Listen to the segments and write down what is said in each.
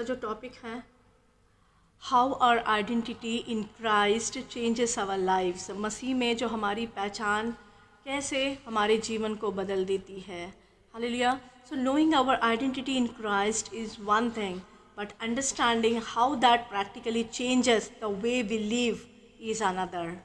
जो टॉपिक है how our identity in Christ changes our lives. मसीह में जो हमारी पहचान कैसे हमारे जीवन को बदल देती है। Hallelujah. So knowing our identity in Christ is one thing, but understanding how that practically changes the way we live is another.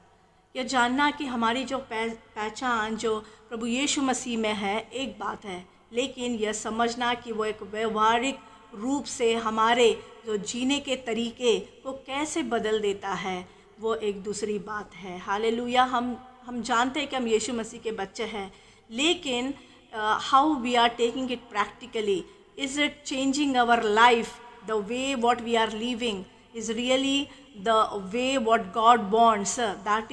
यह जानना कि हमारी जो पहचान जो प्रभु यीशु मसीह में है एक बात है, लेकिन यह समझना कि वो एक व्यवहारिक रूप से हमारे जो जीने के तरीके को कैसे बदल देता है वो एक दूसरी बात है। हालेलुया। हम जानते हैं कि हम यीशु मसीह के बच्चे हैं, लेकिन how we are taking it practically, is it changing our life, the way what we are living is really the way what God wants. That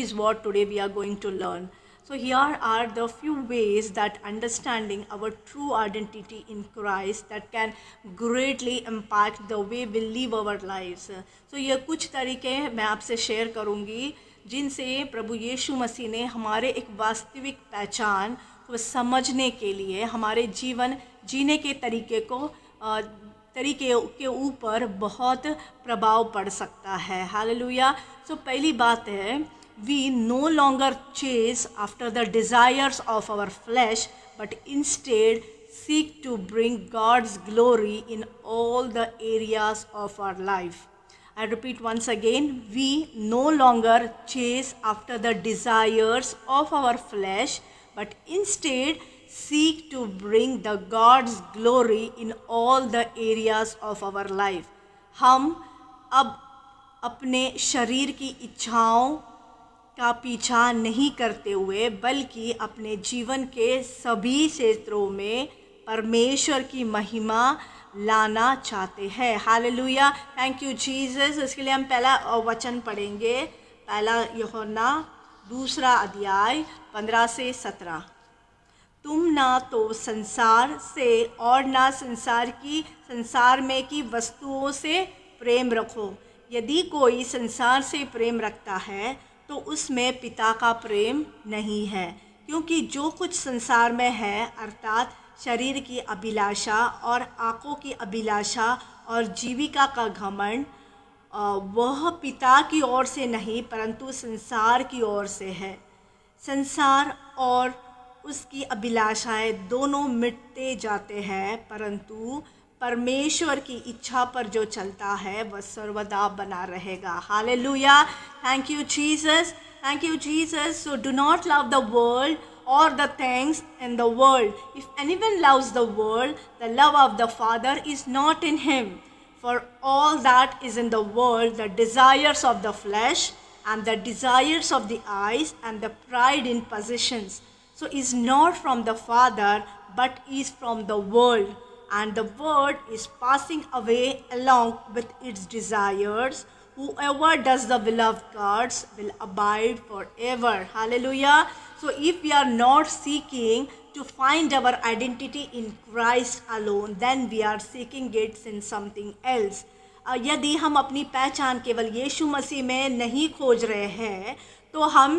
is what today we are going to learn. So here are the few ways that understanding our true identity in Christ that can greatly impact the way we live our lives. So ये कुछ तरीके मैं आपसे share करूँगी जिनसे प्रभु यीशु मसीह ने हमारे एक वास्तविक पहचान को समझने के लिए हमारे जीवन जीने के तरीके के ऊपर बहुत प्रभाव पड़ सकता है। हालेलुया। सो पहली बात है, we no longer chase after the desires of our flesh but instead seek to bring God's glory in all the areas of our life. I repeat once again, we no longer chase after the desires of our flesh, but instead seek to bring the God's glory in all the areas of our life. हम अब अपने शरीर की इच्छाओं का पीछा नहीं करते हुए बल्कि अपने जीवन के सभी क्षेत्रों में परमेश्वर की महिमा लाना चाहते हैं। हालेलुया। Thank you Jesus. इसके लिए हम पहला वचन पढ़ेंगे, पहला यूहन्ना 2 अध्याय 15 से 17। तुम ना तो संसार से और ना संसार में की वस्तुओं से प्रेम रखो। यदि कोई संसार से प्रेम रखता है तो उसमें पिता का प्रेम नहीं है, क्योंकि जो कुछ संसार में है अर्थात शरीर की अभिलाषा और आँखों की अभिलाषा और जीविका का घमंड, वह पिता की ओर से नहीं परंतु संसार की ओर से है। संसार और उसकी अभिलाषाएं दोनों मिटते जाते हैं, परंतु परमेश्वर की इच्छा पर जो चलता है वह सर्वदा बना रहेगा। Hallelujah. Thank you Jesus. Thank you Jesus. So do not love the world or the things in the world. If anyone loves the world, the love of the Father is not in him. For all that is in the world, the desires of the flesh and the desires of the eyes and the pride in possessions, so is not from the Father, but is from the world. And the world is passing away along with its desires. Whoever does the will of God will abide forever. Hallelujah. So if we are not seeking to find our identity in Christ alone, then we are seeking it in something else. यदि हम अपनी पहचान केवल यीशु मसीह में नहीं खोज रहे हैं तो हम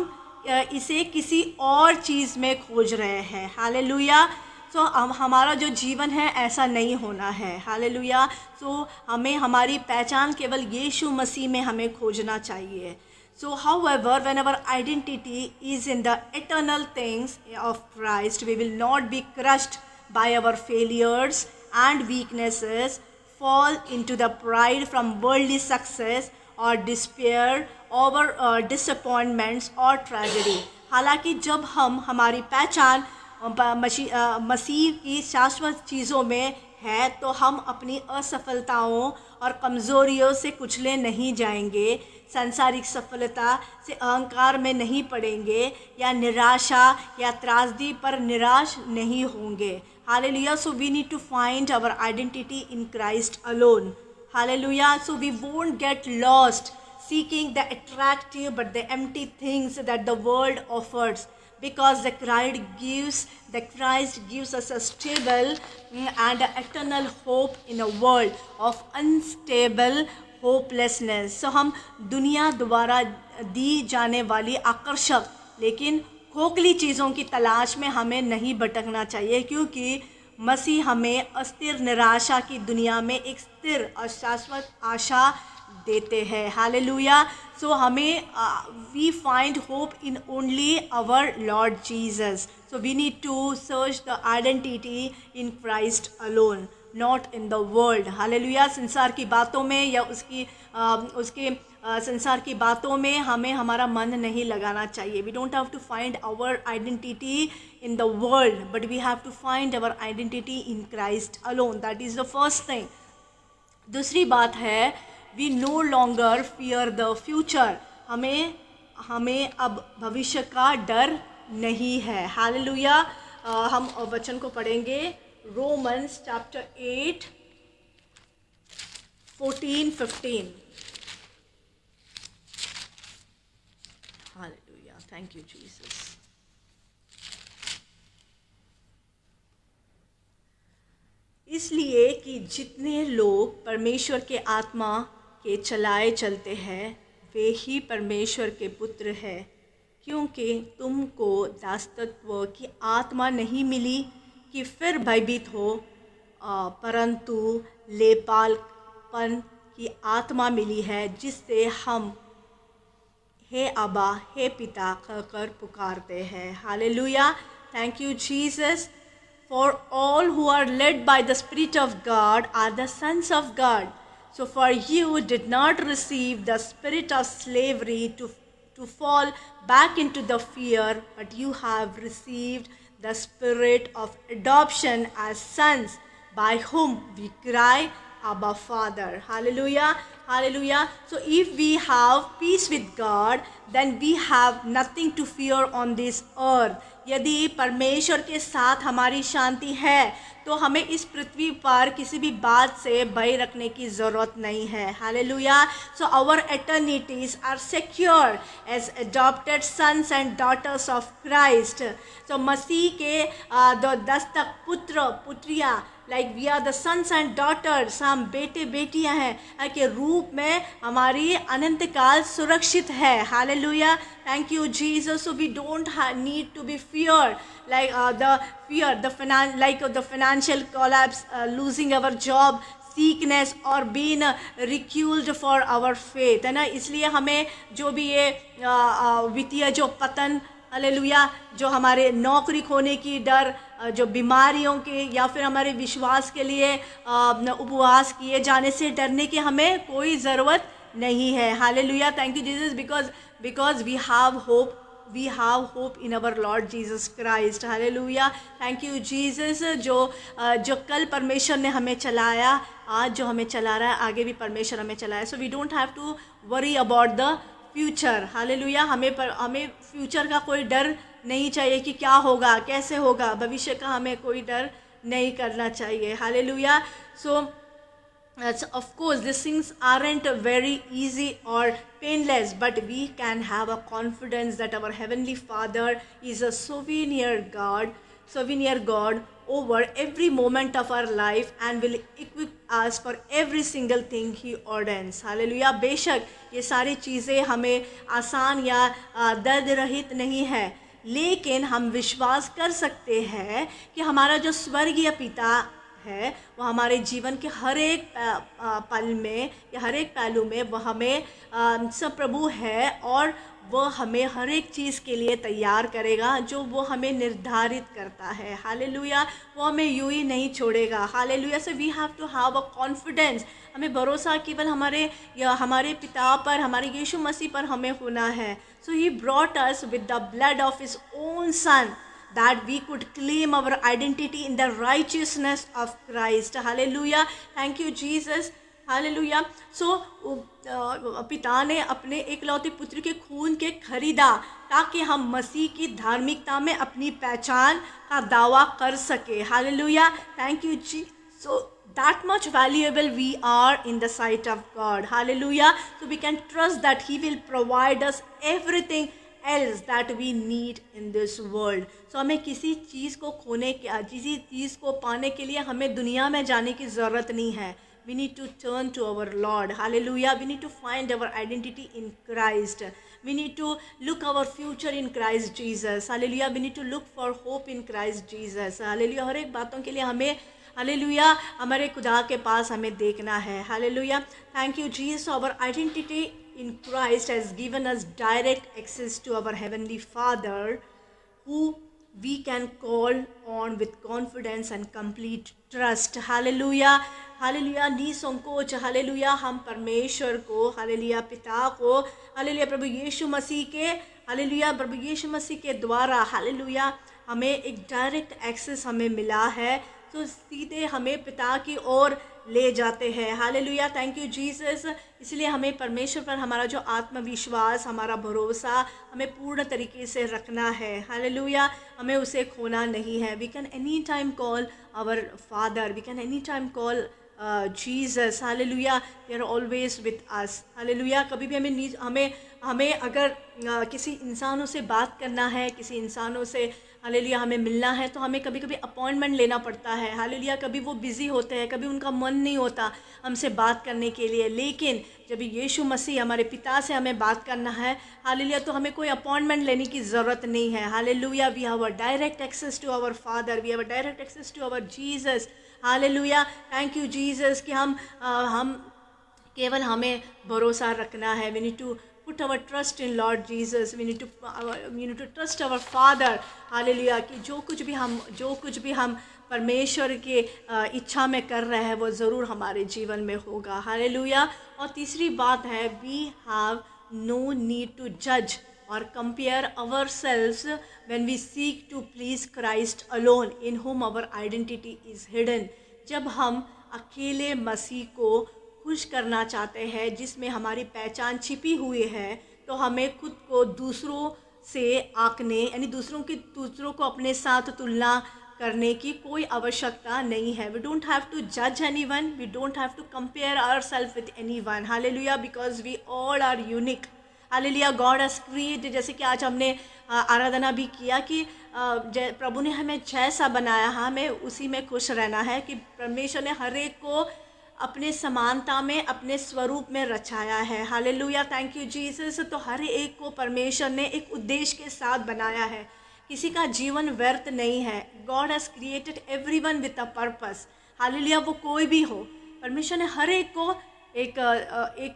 इसे किसी और चीज़ में खोज रहे हैं। हालेलुया। सो हमारा जो जीवन है ऐसा नहीं होना है। हालेलुया। सो हमें हमारी पहचान केवल यीशु मसीह में हमें खोजना चाहिए। So however, when our identity is in the eternal things of Christ, we will not be crushed by our failures and weaknesses, fall into the pride from worldly success or despair over disappointments or tragedy. हालांकि जब हम हमारी पहचान मसीह की शाश्वत चीज़ों में है तो हम अपनी असफलताओं और कमज़ोरियों से कुचले नहीं जाएंगे, सांसारिक सफलता से अहंकार में नहीं पड़ेंगे या निराशा या त्रासदी पर निराश नहीं होंगे। Hallelujah. So we need to find our identity in Christ alone. Hallelujah. So we won't get lost seeking the attractive but the empty things that the world offers, because the Christ gives us a stable and eternal hope in a world of unstable hopelessness. So हम दुनिया द्वारा दी जाने वाली आकर्षक लेकिन खोखली चीज़ों की तलाश में हमें नहीं भटकना चाहिए, क्योंकि मसीह हमें अस्थिर निराशा की दुनिया में एक स्थिर और शाश्वत आशा देते हैं। हालेलुया। सो हमें we find hope in only our Lord Jesus. So we need to search the identity in Christ alone, not in the world. Hallelujah. संसार की बातों में या उसके संसार की बातों में हमें हमारा मन नहीं लगाना चाहिए। We don't have to find our identity in the world, but we have to find our identity in Christ alone. That is the first thing. दूसरी बात है, we no longer fear the future. हमें अब भविष्य का डर नहीं है। हालेलुया। हम वचन को पढ़ेंगे, Romans chapter 8 14-15। Hallelujah, thank you Jesus. इसलिए कि जितने लोग परमेश्वर के आत्मा के चलाए चलते हैं वे ही परमेश्वर के पुत्र हैं, क्योंकि तुमको दासत्व की आत्मा नहीं मिली कि फिर भयभीत हो, परंतु लेपालपन की आत्मा मिली है, जिससे हम हे अब्बा, हे पिता कहकर पुकारते हैं। Hallelujah, thank you Jesus. For all who are led by the Spirit of God are the sons of God. So for you did not receive the spirit of slavery to fall back into the fear, but you have received the spirit of adoption as sons, by whom we cry, Abba Father. Hallelujah. Hallelujah. So if we have peace with God, then we have nothing to fear on this earth. यदि परमेश्वर के साथ हमारी शांति है तो हमें इस पृथ्वी पर किसी भी बात से भय रखने की ज़रूरत नहीं है। Hallelujah. So our eternities are secure as adopted sons and daughters of Christ. So मसीह के दस्तक पुत्र पुत्रियाँ, like we are the sons and daughters, हम बेटे बेटियां हैं के रूप में हमारी अनंत काल सुरक्षित है। Hallelujah, thank you Jesus. So we don't need to be fear like the financial collapse, losing our job, sickness or being ridiculed for our faith, है ना। इसलिए हमें जो भी ये वित्तीय जो पतन, हालेलुया, जो हमारे नौकरी खोने की डर, जो बीमारियों के या फिर हमारे विश्वास के लिए उपवास किए जाने से डरने की हमें कोई ज़रूरत नहीं है। Hallelujah, thank you Jesus, because we have hope, we have hope in our Lord Jesus Christ. Hallelujah, thank you Jesus। जो कल परमेश्वर ने हमें चलाया, आज जो हमें चला रहा है, आगे भी परमेश्वर हमें चलाया। So we don't have to worry about the future. Hallelujah, हमें फ्यूचर का कोई डर नहीं चाहिए कि क्या होगा, कैसे होगा, भविष्य का हमें कोई डर नहीं करना चाहिए। Hallelujah। So of course these things aren't very easy or painless, but we can have a confidence that our heavenly Father is a sovereign God over every moment of our life and will equip us for every single thing he ordains. Hallelujah। बेशक ये सारी चीज़ें हमें आसान या दर्द रहित नहीं है, लेकिन हम विश्वास कर सकते हैं कि हमारा जो स्वर्गीय पिता है वो हमारे जीवन के हर एक पल में या हर एक पहलू में वो हमें सब प्रभु है, और वो हमें हर एक चीज़ के लिए तैयार करेगा जो वो हमें निर्धारित करता है। हालेलुया, वो हमें यूं ही नहीं छोड़ेगा। Hallelujah. So we have to have a confidence, हमें भरोसा केवल हमारे पिता पर, हमारे यीशु मसीह पर हमें होना है। So he brought us with the blood of his own son, that we could claim our identity in the righteousness of Christ. Hallelujah, thank you Jesus। Hallelujah। So पिता ने अपने एकलौते पुत्र के खून के खरीदा ताकि हम मसीह की धार्मिकता में अपनी पहचान का दावा कर सके। Hallelujah, thank you Jesus। So that much valuable we are in the sight of God। Hallelujah। So we can trust that he will provide us everything else that we need in this world। So हमें किसी चीज़ को किसी चीज़ को पाने के लिए हमें दुनिया में जाने की ज़रूरत नहीं है। We need to turn to our Lord। Hallelujah। We need to find our identity in Christ। We need to look our future in Christ Jesus. Hallelujah. We need to look for hope in Christ Jesus. Hallelujah. हर एक बातों के लिए हमें hallelujah हमारे खुदा के पास हमें देखना है. Hallelujah. Thank you Jesus. Our identity in Christ has given us direct access to our heavenly Father, who we can call on with confidence and complete trust. Hallelujah. Hallelujah. निसंकोच हालेलुया हम परमेश्वर को हालेलुया पिता को hallelujah प्रभु यीशु मसीह के hallelujah प्रभु यीशु मसीह के द्वारा hallelujah हमें एक डायरेक्ट एक्सेस हमें मिला है, तो सीधे हमें पिता की ओर ले जाते हैं. हालेलुया. Thank you Jesus. इसलिए हमें परमेश्वर पर हमारा जो आत्मविश्वास हमारा भरोसा हमें पूर्ण तरीके से रखना है. हालेलुया. हमें उसे खोना नहीं है. We can any time call our father, we can any time call Jesus. Hallelujah. They are always with us. Hallelujah. कभी भी हमें अगर किसी इंसानों से बात करना है, किसी इंसानों से हालेलुया हमें मिलना है, तो हमें कभी कभी अपॉइंटमेंट लेना पड़ता है. हालेलुया. कभी वो बिज़ी होते हैं, कभी उनका मन नहीं होता हमसे बात करने के लिए, लेकिन जब यीशु मसीह हमारे पिता से हमें बात करना है हालेलुया तो हमें कोई अपॉइंटमेंट लेने की ज़रूरत नहीं है. Hallelujah. We have a direct access to our father, we have a direct access to our Jesus. Hallelujah. Thank you Jesus कि हम केवल हमें भरोसा रखना है. We need to put our trust in Lord Jesus. We need to trust our Father. Hallelujah. कि जो कुछ भी हम परमेश्वर के इच्छा में कर रहे हैं वो ज़रूर हमारे जीवन में होगा. हालेलुया. और तीसरी बात है, we have no need to judge or compare ourselves when we seek to please Christ alone, in whom our identity is hidden. जब हम अकेले मसीह को खुश करना चाहते हैं, जिसमें हमारी पहचान छिपी हुई है, तो हमें खुद को दूसरों से आंकने यानी दूसरों को अपने साथ तुलना करने की कोई आवश्यकता नहीं है. वी डोंट हैव टू जज anyone, we don't have to compare ourself with anyone. Hallelujah. Because we all are unique. Hallelujah. God has created, जैसे कि आज हमने आराधना भी किया कि प्रभु ने हमें जैसा बनाया, हमें उसी में खुश रहना है कि परमेश्वर ने हर एक को अपने समानता में अपने स्वरूप में रचाया है. हालेलुया. Thank you Jesus. तो हर एक को परमेश्वर ने एक उद्देश्य के साथ बनाया है. किसी का जीवन व्यर्थ नहीं है. God has created everyone with a purpose. Hallelujah. वो कोई भी हो, परमेश्वर ने हर एक को एक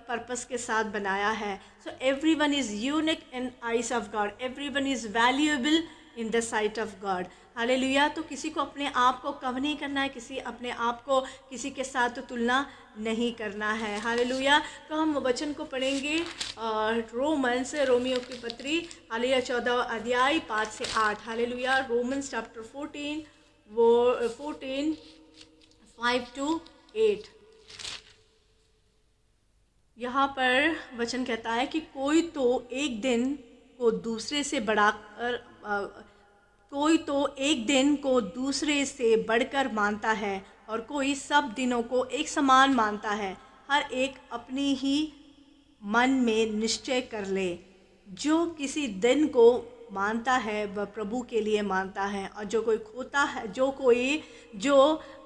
पर्पस के साथ बनाया है. So everyone is unique in eyes of God, everyone is valuable in the site of God. Hallelujah. तो किसी को अपने आप को कम नहीं करना है, अपने आप को किसी के साथ तुलना नहीं करना है. हालेलुया. तो हम वचन को पढ़ेंगे रोमियो की पत्री हालेलुया 14 अध्याय 5 से 8. हालेलुया. Romans chapter 14 5 to 8. यहाँ पर वचन कहता है कि कोई तो एक दिन को दूसरे से बढ़कर मानता है, और कोई सब दिनों को एक समान मानता है. हर एक अपनी ही मन में निश्चय कर ले. जो किसी दिन को मानता है वह प्रभु के लिए मानता है, और जो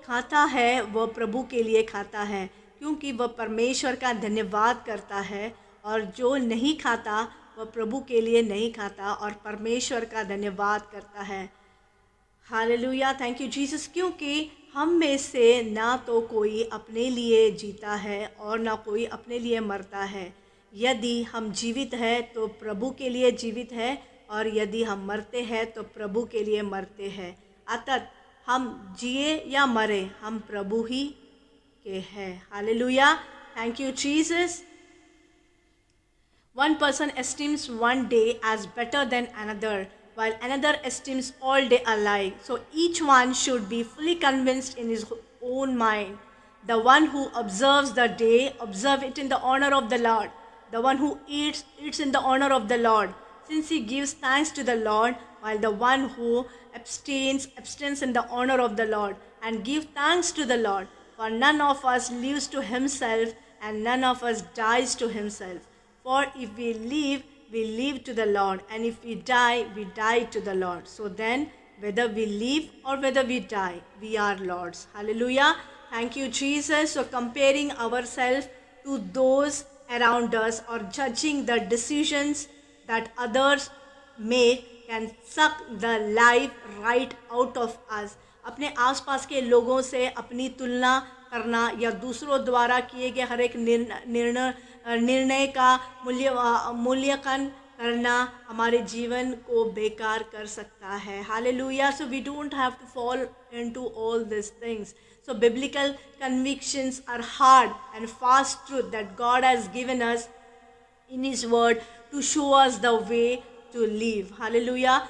खाता है वह प्रभु के लिए खाता है, क्योंकि वह परमेश्वर का धन्यवाद करता है. और जो नहीं खाता वह प्रभु के लिए नहीं खाता और परमेश्वर का धन्यवाद करता है. हालेलुया. Thank you Jesus. क्योंकि हम में से ना तो कोई अपने लिए जीता है और ना कोई अपने लिए मरता है. यदि हम जीवित हैं तो प्रभु के लिए जीवित है, और यदि हम मरते हैं तो प्रभु के लिए मरते हैं. अतः हम जिए या मरे हम प्रभु ही के हैं. Hallelujah. Thank you Jesus. One person esteems one day as better than another, while another esteems all day alike. So each one should be fully convinced in his own mind. The one who observes the day, observe it in the honor of the Lord. The one who eats, eats in the honor of the Lord, since he gives thanks to the Lord, while the one who abstains, abstains in the honor of the Lord, and give thanks to the Lord. For none of us lives to himself, and none of us dies to himself. For if we live to the Lord, and if we die to the Lord. So then, whether we live or whether we die, we are Lord's. Hallelujah. Thank you, Jesus. So comparing ourselves to those around us, or judging the decisions that others make can suck the life right out of us. अपने आसपास के लोगों से अपनी तुलना करना या दूसरों द्वारा किए गए हर एक निर्णय का मूल्यांकन करना हमारे जीवन को बेकार कर सकता है. Hallelujah. So we don't have to fall into all these things. So biblical convictions are hard and fast truth that God has given us in His word to show us the way to live. Hallelujah.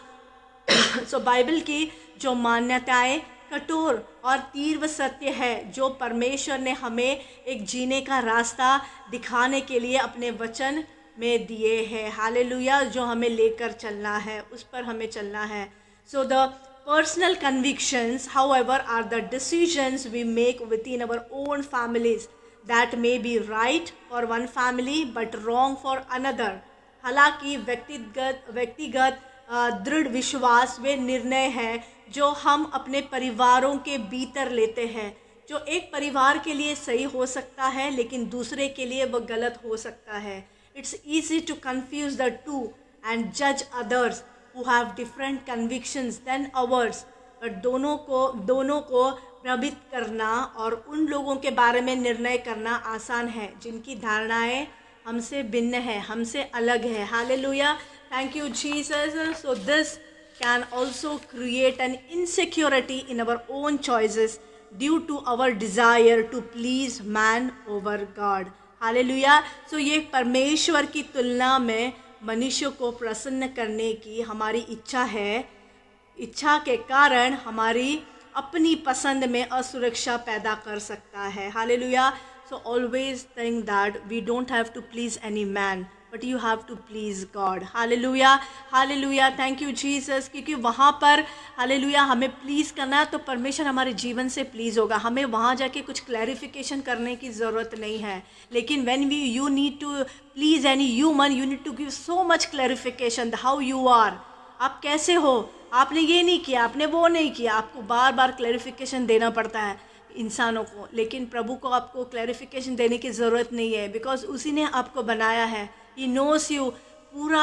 So Bible की जो मान्यताएं कठोर और तीव्र सत्य है जो परमेश्वर ने हमें एक जीने का रास्ता दिखाने के लिए अपने वचन में दिए हैं. हालेलुया. जो हमें लेकर चलना है, उस पर हमें चलना है. So the personal convictions, however, are the decisions we make within our own families that may be right for one family but wrong for another. हालांकि व्यक्तिगत दृढ़ विश्वास वे निर्णय हैं जो हम अपने परिवारों के भीतर लेते हैं, जो एक परिवार के लिए सही हो सकता है लेकिन दूसरे के लिए वह गलत हो सकता है. It's easy to confuse the two and judge others who have different convictions than ours. but दोनों को प्रभावित करना और उन लोगों के बारे में निर्णय करना आसान है जिनकी धारणाएं हमसे भिन्न है, हमसे अलग है. Hallelujah. Thank you Jesus. So this can also create an insecurity in our own choices due to our desire to please man over God. Hallelujah. So ये परमेश्वर की तुलना में मनुष्य को प्रसन्न करने की हमारी इच्छा है. इच्छा के कारण हमारी अपनी पसंद में असुरक्षा पैदा कर सकता है. Hallelujah. So always think that we don't have to please any man but you have to please God. Hallelujah. Hallelujah. Thank you Jesus. क्योंकि वहाँ पर हालेलुया हमें प्लीज़ करना है तो परमेश्वर हमारे जीवन से प्लीज़ होगा. हमें वहाँ जाके कुछ क्लैरिफिकेशन करने की ज़रूरत नहीं है. लेकिन when you need to please any human you need to give so much clarification how you are. आप कैसे हो, आपने ये नहीं किया, आपने वो नहीं किया. आपको बार बार क्लैरिफिकेशन देना पड़ता है इंसानों को, लेकिन प्रभु को आपको क्लैरिफिकेशन देने की ज़रूरत नहीं है. बिकॉज उसी ने आपको बनाया है. He knows you. पूरा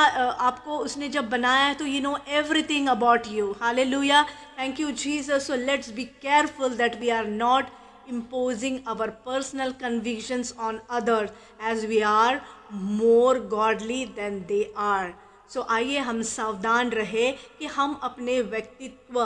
आपको उसने जब बनाया है तो you know everything about you. Hallelujah. Thank you Jesus. So let's be careful that we are not imposing our personal convictions on others as we are more godly than they are. So आइए हम सावधान रहे कि हम अपने व्यक्तित्व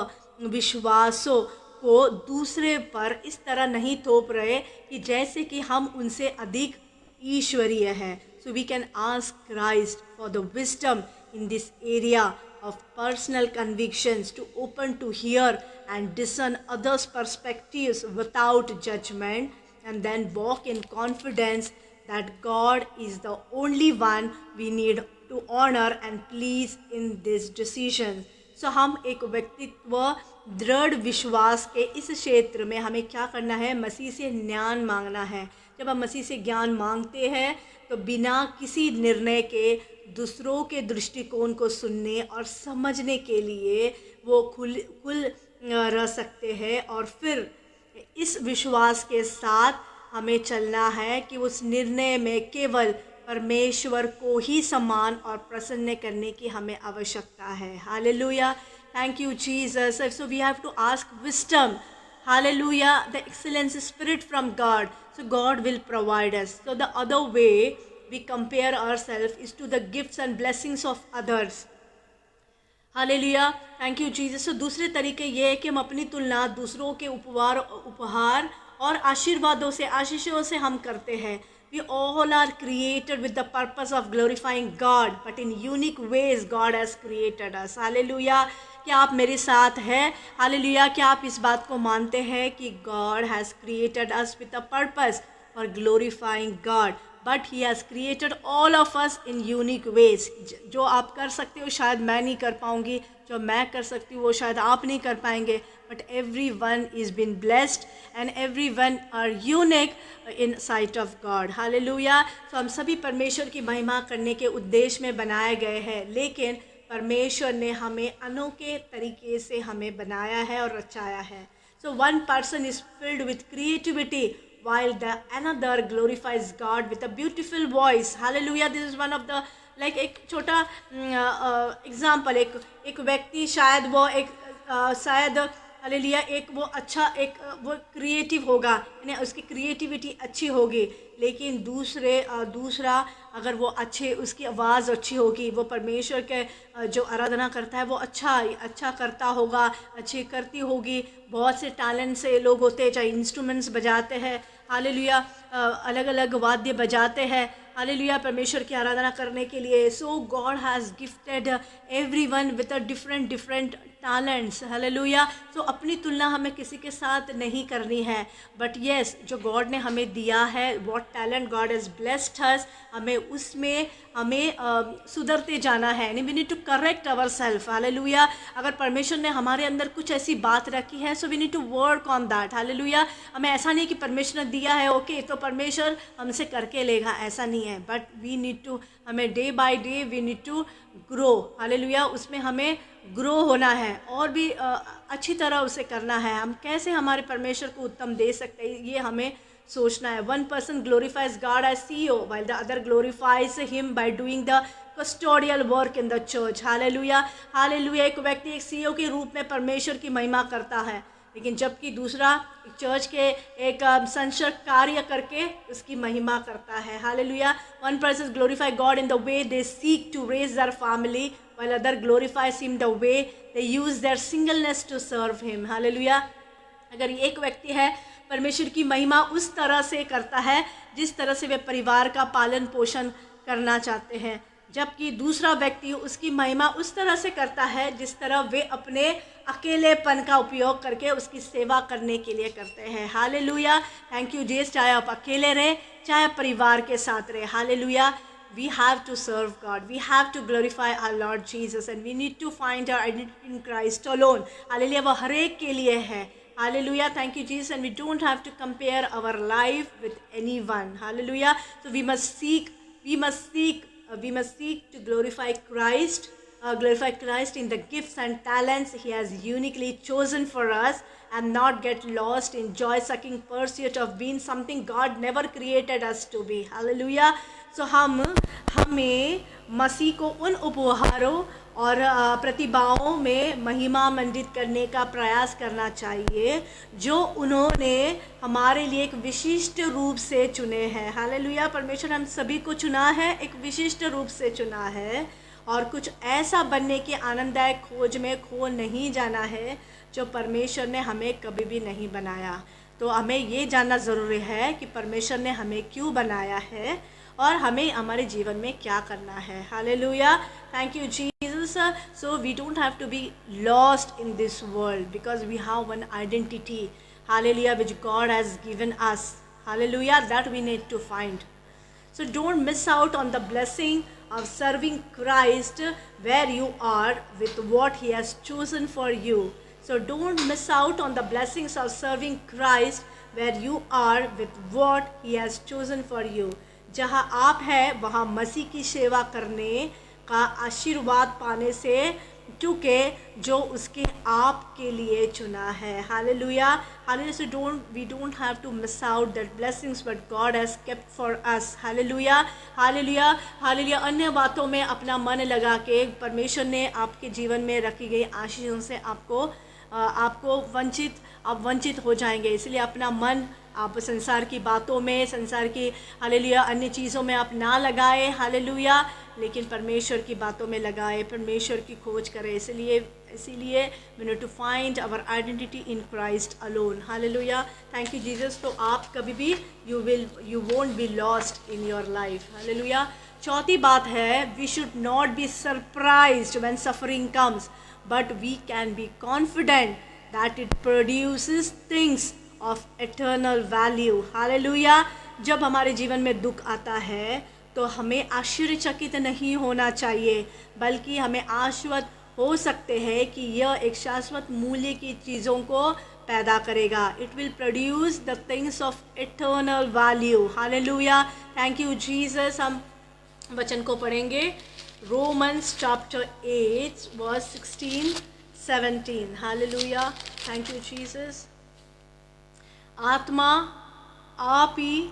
विश्वासों को दूसरे पर इस तरह नहीं थोप रहे कि जैसे कि हम उनसे अधिक ईश्वरीय हैं. So we can ask Christ for the wisdom in this area of personal convictions to open to hear and discern others' perspectives without judgment, and then walk in confidence that God is the only one we need to honor and please in this decision. So हम एक व्यक्तित्व दृढ़ विश्वास के इस क्षेत्र में हमें क्या करना है? मसीह से ज्ञान मांगना है. जब हम मसीह से ज्ञान मांगते हैं तो बिना किसी निर्णय के दूसरों के दृष्टिकोण को सुनने और समझने के लिए वो खुल रह सकते हैं. और फिर इस विश्वास के साथ हमें चलना है कि उस निर्णय में केवल परमेश्वर को ही सम्मान और प्रसन्न करने की हमें आवश्यकता है. Hallelujah. Thank you Jesus. So we have to ask wisdom. Hallelujah. The excellence spirit from God. So God will provide us. So the other way we compare ourselves is to the gifts and blessings of others. Hallelujah. Thank you Jesus. So दूसरे तरीके ये है कि हम अपनी तुलना दूसरों के उपहार और आशीर्वादों से, आशीषों से हम करते हैं. We all are created with the purpose of glorifying God, but in unique ways God has created us. Hallelujah. क्या आप मेरे साथ हैं? हालेलुया. क्या आप इस बात को मानते हैं कि God has created us with a purpose for glorifying God, but He has created all of us in unique ways. जो आप कर सकते हो शायद मैं नहीं कर पाऊँगी, जो मैं कर सकती हूँ वो शायद आप नहीं कर पाएंगे. But everyone is been blessed and everyone are unique in sight of God. Hallelujah. So हम सभी परमेश्वर की महिमा करने के उद्देश्य में बनाए गए हैं, लेकिन परमेश्वर ने हमें अनोखे तरीके से हमें बनाया है और रचाया है. So one person is filled with creativity while the another glorifies God with a beautiful voice. Hallelujah. This is one of the like एक छोटा एग्जाम्पल, एक व्यक्ति शायद वो एक शायद हालेलुया एक वो अच्छा एक वो क्रिएटिव होगा, यानी उसकी क्रिएटिविटी अच्छी होगी, लेकिन दूसरा अगर वो अच्छे उसकी आवाज़ अच्छी होगी, वो परमेश्वर के जो आराधना करता है वो अच्छा करता होगा, अच्छी करती होगी। बहुत से टैलेंट से लोग होते हैं, चाहे इंस्ट्रूमेंट्स बजाते हैं, हालेलुया अलग अलग वाद्य बजाते हैं, हालेलुया परमेश्वर की आराधना करने के लिए। So God has gifted everyone with a different talents, hallelujah. So अपनी तुलना हमें किसी के साथ नहीं करनी है, बट येस जो गॉड ने हमें दिया है, what talent God has blessed us, हमें उसमें सुधरते जाना है। We need to correct our self, hallelujah. अगर परमेश्वर ने हमारे अंदर कुछ ऐसी बात रखी है, so we need to work on that, hallelujah. हमें ऐसा नहीं कि परमेश्वर ने दिया है ओके तो परमेश्वर हमसे करके लेगा, ऐसा नहीं है, बट वी नीड टू, हमें day by day we need to grow, hallelujah. उसमें हमें ग्रो होना है और भी अच्छी तरह उसे करना है। हम कैसे हमारे परमेश्वर को उत्तम दे सकते हैं, ये हमें सोचना है। One person glorifies God as CEO while the other glorifies him by doing the custodial work in the church, hallelujah hallelujah. एक व्यक्ति एक CEO के रूप में परमेश्वर की महिमा करता है, लेकिन जबकि दूसरा चर्च के एक संरक्षक कार्य करके उसकी महिमा करता है, hallelujah. One person glorify God in the way they seek to raise their family while other glorifies him the way they use their singleness to serve him, hallelujah. अगर एक व्यक्ति है परमेश्वर की महिमा उस तरह से करता है जिस तरह से वे परिवार का पालन पोषण करना चाहते हैं, जबकि दूसरा व्यक्ति उसकी महिमा उस तरह से करता है जिस तरह वे अपने अकेलेपन का उपयोग करके उसकी सेवा करने के लिए करते हैं, हालेलुया। Thank you Jesus. चाहे आप अकेले रहे चाहे परिवार के साथ रहे, hallelujah. We have to serve God. We have to glorify our Lord Jesus, and we need to find our identity in Christ alone. Hallelujah. वो हर एक के लिए है, Hallelujah. Thank you, Jesus. And we don't have to compare our life with anyone. Hallelujah. So we must seek to glorify Christ. Glorify Christ in the gifts and talents He has uniquely chosen for us, and not get lost in joy-sucking pursuit of being something God never created us to be. Hallelujah. So हमें मसीह को उन उपहारों और प्रतिभाओं में महिमा मंडित करने का प्रयास करना चाहिए जो उन्होंने हमारे लिए एक विशिष्ट रूप से चुने हैं, हालेलुया। परमेश्वर हम सभी को चुना है, एक विशिष्ट रूप से चुना है, और कुछ ऐसा बनने की आनंददायक खोज में खो नहीं जाना है जो परमेश्वर ने हमें कभी भी नहीं बनाया। तो हमें ये जानना ज़रूरी है कि परमेश्वर ने हमें क्यों बनाया है और हमें हमारे जीवन में क्या करना है, hallelujah. Thank you Jesus. So we don't have to be lost in this world because we have one identity, hallelujah, which God has given us, hallelujah, that we need to find. So don't miss out on the blessing of serving Christ where you are with what He has chosen for you. So don't miss out on the blessings of serving Christ where you are with what He has chosen for you. जहाँ आप हैं वहाँ मसीह की सेवा करने का आशीर्वाद पाने से चूँकि जो उसके आपके लिए चुना है, hallelujah hallelujah. So we don't have to miss out that blessings what God has kept for us, hallelujah hallelujah hallelujah. अन्य बातों में अपना मन लगा के परमेश्वर ने आपके जीवन में रखी गई आशीषों से आपको वंचित हो जाएंगे। इसलिए अपना मन आप संसार की बातों में, संसार की हालेलुया अन्य चीज़ों में आप ना लगाए, हालेलुया, लेकिन परमेश्वर की बातों में लगाए, परमेश्वर की खोज करें। इसीलिए we need to find our identity in Christ alone, hallelujah. Thank you Jesus. तो आप कभी भी you won't be lost in your life, hallelujah. चौथी बात है, we should not be surprised when suffering comes, but we can be confident that it produces things of eternal value, hallelujah. जब हमारे जीवन में दुख आता है तो हमें आश्चर्यचकित नहीं होना चाहिए, बल्कि हमें आश्वस्त हो सकते हैं कि यह एक शाश्वत मूल्य की चीज़ों को पैदा करेगा। It will produce the things of eternal value, hallelujah. Thank you Jesus. हम वचन को पढ़ेंगे, Romans chapter 8 verse 16-17, hallelujah. Thank you Jesus. आत्मा आप ही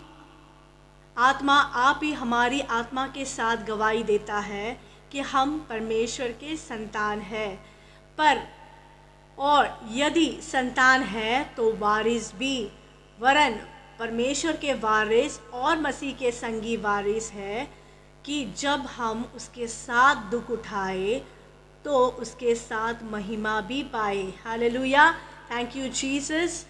आत्मा, आप ही हमारी आत्मा के साथ गवाही देता है कि हम परमेश्वर के संतान हैं। पर और यदि संतान है तो वारिस भी, वरन परमेश्वर के वारिस और मसीह के संगी वारिस है, कि जब हम उसके साथ दुख उठाए तो उसके साथ महिमा भी पाए। Hallelujah, thank you Jesus.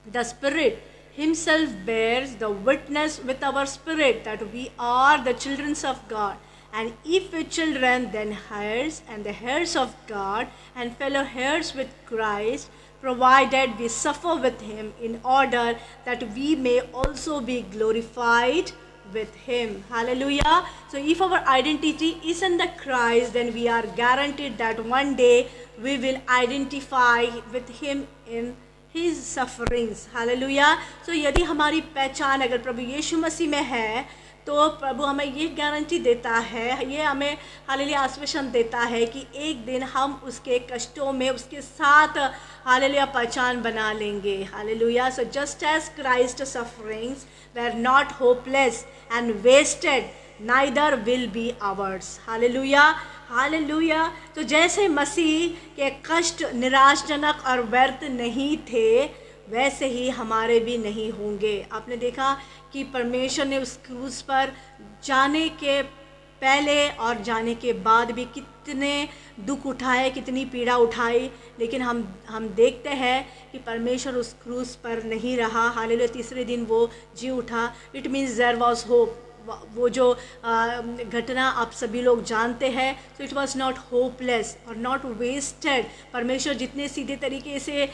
The Spirit Himself bears the witness with our spirit that we are the children of God. And if we children, then heirs, and the heirs of God, and fellow heirs with Christ, provided we suffer with Him, in order that we may also be glorified with Him. Hallelujah. So if our identity is in the Christ, then we are guaranteed that one day we will identify with Him in His sufferings. Hallelujah. So यदि हमारी पहचान अगर प्रभु यीशु मसीह में है, तो प्रभु हमें ये guarantee देता है, ये हमें हालेलुया आश्वासन देता है कि एक दिन हम उसके कष्टों में उसके साथ हालेलुया पहचान बना लेंगे। Hallelujah. So just as Christ's sufferings were not hopeless and wasted, neither will be ours. Hallelujah, hallelujah. तो जैसे मसीह के कष्ट निराशजनक और व्यर्थ नहीं थे, वैसे ही हमारे भी नहीं होंगे। आपने देखा कि परमेश्वर ने उस क्रूस पर जाने के पहले और जाने के बाद भी कितने दुख उठाए, कितनी पीड़ा उठाई, लेकिन हम देखते हैं कि परमेश्वर उस क्रूस पर नहीं रहा। हालेलुया, तीसरे दिन वो जी उठा। It means there was hope. वो जो घटना आप सभी लोग जानते हैं, so it was not hopeless और नॉट वेस्टेड। परमेश्वर जितने सीधे तरीके से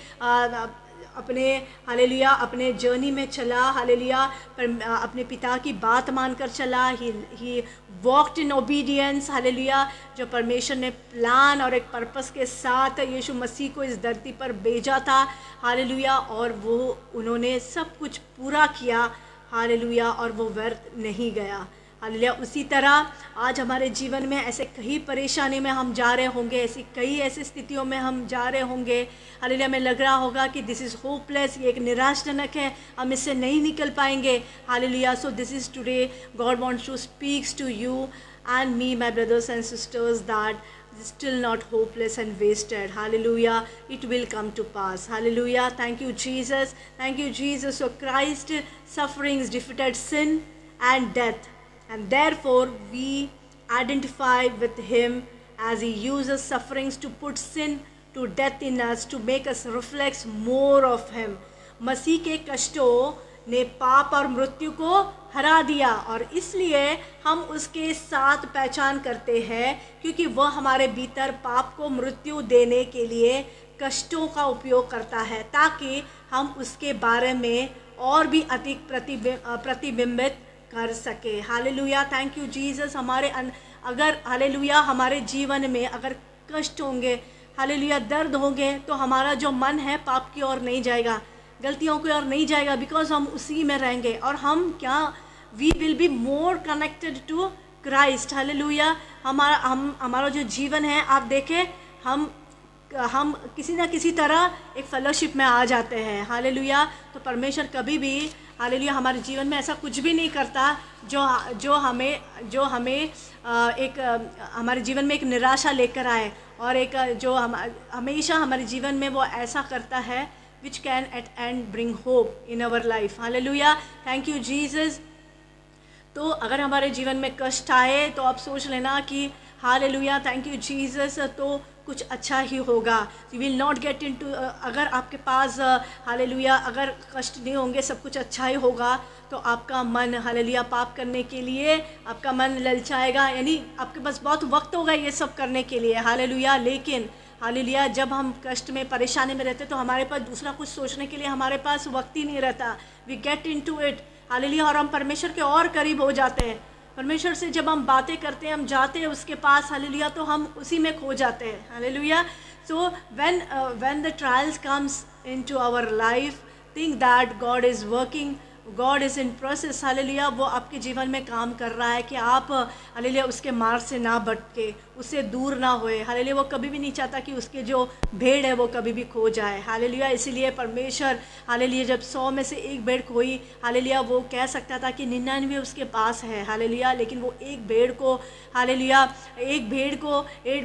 अपने हालेलुया अपने जर्नी में चला, हालेलुया अपने पिता की बात मानकर चला, ही वॉक्ड इन ओबीडियंस। हालेलुया, जो परमेश्वर ने प्लान और एक पर्पस के साथ यीशु मसीह को इस धरती पर भेजा था। हालेलुया, और वो उन्होंने सब कुछ पूरा किया। हालेलुया, और वो व्यर्थ नहीं गया। हालेलुया, उसी तरह आज हमारे जीवन में ऐसे कई परेशानी में हम जा रहे होंगे, ऐसी स्थितियों में हम जा रहे होंगे। हालेलुया, हमें लग रहा होगा कि दिस इज़ होपलेस, ये एक निराशजनक है, हम इससे नहीं निकल पाएंगे। Hallelujah, so this is today God wants to speaks to you and me, my brothers and sisters, that still not hopeless and wasted. Hallelujah, it will come to pass. Hallelujah, thank you Jesus, thank you Jesus. So Christ's sufferings defeated sin and death, and therefore we identify with Him as He uses sufferings to put sin to death in us, to make us reflect more of Him. मसीह के कष्टों ने पाप और मृत्यु को हरा दिया, और इसलिए हम उसके साथ पहचान करते हैं, क्योंकि वह हमारे भीतर पाप को मृत्यु देने के लिए कष्टों का उपयोग करता है, ताकि हम उसके बारे में और भी अधिक प्रतिबिंबित कर सके। Hallelujah, thank you Jesus. अगर हालेलुया हमारे जीवन में अगर कष्ट होंगे, हालेलुया दर्द होंगे, तो हमारा जो मन है पाप की ओर नहीं जाएगा, गलतियों की ओर नहीं जाएगा, बिकॉज हम उसी में रहेंगे। और हम क्या, we will be more connected to Christ. Hallelujah, हमारा जो जीवन है, आप देखें हम किसी ना किसी तरह एक फेलोशिप में आ जाते हैं। हालेलुया, तो परमेश्वर कभी भी हालेलुया हमारे जीवन में ऐसा कुछ भी नहीं करता जो हमें हमारे जीवन में एक निराशा लेकर आए, और एक जो हमेशा हमारे जीवन में वो ऐसा करता है which can at end bring hope in our life. Hallelujah, thank you Jesus. तो अगर हमारे जीवन में कष्ट आए तो आप सोच लेना कि हालेलुया थैंक यू जीसस, तो कुछ अच्छा ही होगा। You will not get into, अगर आपके पास हालेलुया अगर कष्ट नहीं होंगे, सब कुछ अच्छा ही होगा, तो आपका मन हालेलुया पाप करने के लिए आपका मन ललचाएगा, यानी आपके पास बहुत वक्त होगा ये सब करने के लिए। हालेलुया, लेकिन हालेलुया जब हम कष्ट में परेशानी में रहते तो हमारे पास दूसरा कुछ सोचने के लिए हमारे पास वक्त ही नहीं रहता। We get into it hallelujah, और हम परमेश्वर के और करीब हो जाते हैं। परमेश्वर से जब हम बातें करते हैं, हम जाते हैं उसके पास हालेलुया, तो हम उसी में खो जाते हैं। Hallelujah, so when the trials comes into our life, think that God is working God is in process, hallelujah. वो आपके जीवन में काम कर रहा है कि आप हालेलुया उसके मार्ग से ना भटके, उससे दूर ना होए, हालेलुया। वो कभी भी नहीं चाहता कि उसके जो भेड़ है वो कभी भी खो जाए, हालेलुया। इसीलिए परमेश्वर हालेलुया जब 100 में से एक भेड़ खोई, हालेलुया, वो कह सकता था कि 99 उसके पास है, हालेलुया, लेकिन वो एक भेड़ को हालेलुया एक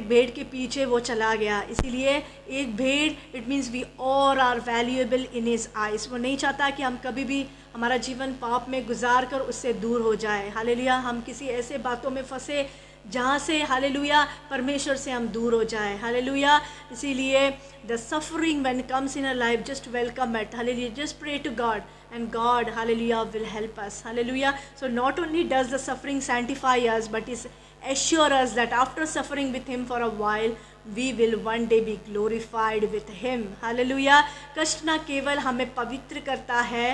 भेड़ के पीछे वो चला गया। इसीलिए एक भेड़, it means we all are valuable in his eyes. वो नहीं चाहता कि हम कभी भी हमारा जीवन पाप में गुजार कर उससे दूर हो जाए, हालेलुया। हम किसी ऐसे बातों में फंसे जहाँ से हालेलुया परमेश्वर से हम दूर हो जाए, हालेलुया। इसीलिए the suffering when comes in a life, just welcome it, hallelujah, just pray to God and God, hallelujah, will help us, hallelujah. So not only does the suffering sanctify us, but is assure us that after suffering with him for a while, we will one day be glorified with him, hallelujah. कष्ट न केवल हमें पवित्र करता है,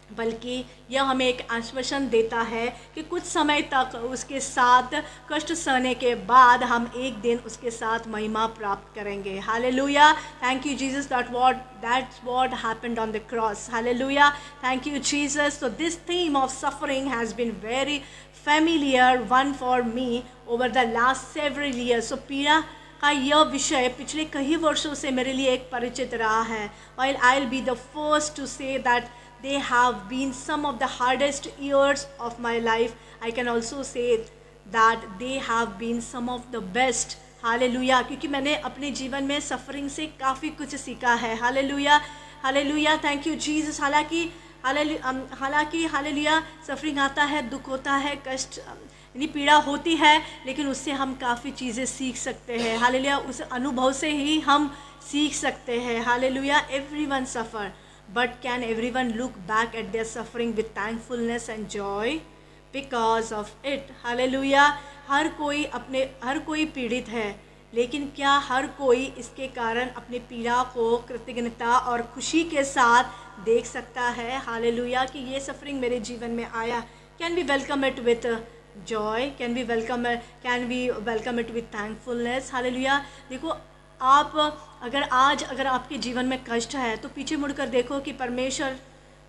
बल्कि यह हमें एक आश्वासन देता है कि कुछ समय तक उसके साथ कष्ट सहने के बाद हम एक दिन उसके साथ महिमा प्राप्त करेंगे, hallelujah. Thank you Jesus, that's what happened on the cross, hallelujah. Thank you Jesus. So this theme of suffering has been very familiar one for me over the last several years. So पीड़ा का यह विषय पिछले कई वर्षों से मेरे लिए एक परिचित रहा है। While I'll be the first to say that they have been some of the hardest years of my life, I can also say that they have been some of the best, hallelujah. क्योंकि मैंने अपने जीवन में suffering से काफ़ी कुछ सीखा है, hallelujah, hallelujah. Thank you Jesus. हालांकि हालेलुया सफरिंग आता है, दुख होता है, कष्ट यानी पीड़ा होती है, लेकिन उससे हम काफ़ी चीज़ें सीख सकते हैं, हालेलुया। उस अनुभव से ही हम सीख सकते हैं, hallelujah. Everyone suffer, but can everyone look back at their suffering with thankfulness and joy because of it, hallelujah. हर कोई पीड़ित है, लेकिन क्या हर कोई इसके कारण अपनी पीड़ा को कृतज्ञता और खुशी के साथ देख सकता है, हालेलुया, कि ये सफरिंग मेरे जीवन में आया। Can we welcome it with joy, can we welcome it with thankfulness, hallelujah. देखो, आप अगर आपके जीवन में कष्ट है तो पीछे मुड़कर देखो कि परमेश्वर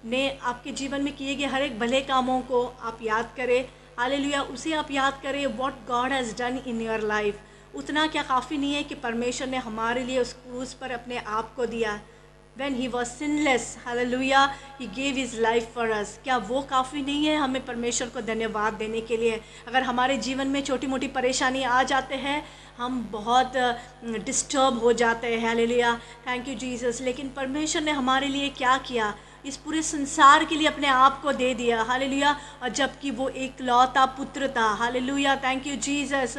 ने आपके जीवन में किए गए हर एक भले कामों को आप याद करें, हालेलुया। उसे आप याद करें, what God has done in your life. उतना क्या काफ़ी नहीं है कि परमेश्वर ने हमारे लिए उस क्रूस पर अपने आप को दिया, when he was sinless, hallelujah, he gave his life for us। क्या वो काफ़ी नहीं है हमें परमेश्वर को धन्यवाद देने के लिए? अगर हमारे जीवन में छोटी मोटी परेशानी आ जाते हैं, हम बहुत डिस्टर्ब हो जाते हैं, हालेलुया, थैंक यू जीसस। लेकिन परमेश्वर ने हमारे लिए क्या किया? इस पूरे संसार के लिए अपने आप को दे दिया, हालेलुया। और जबकि वो एकलौता पुत्र था, हालेलुया, थैंक यू जीसस।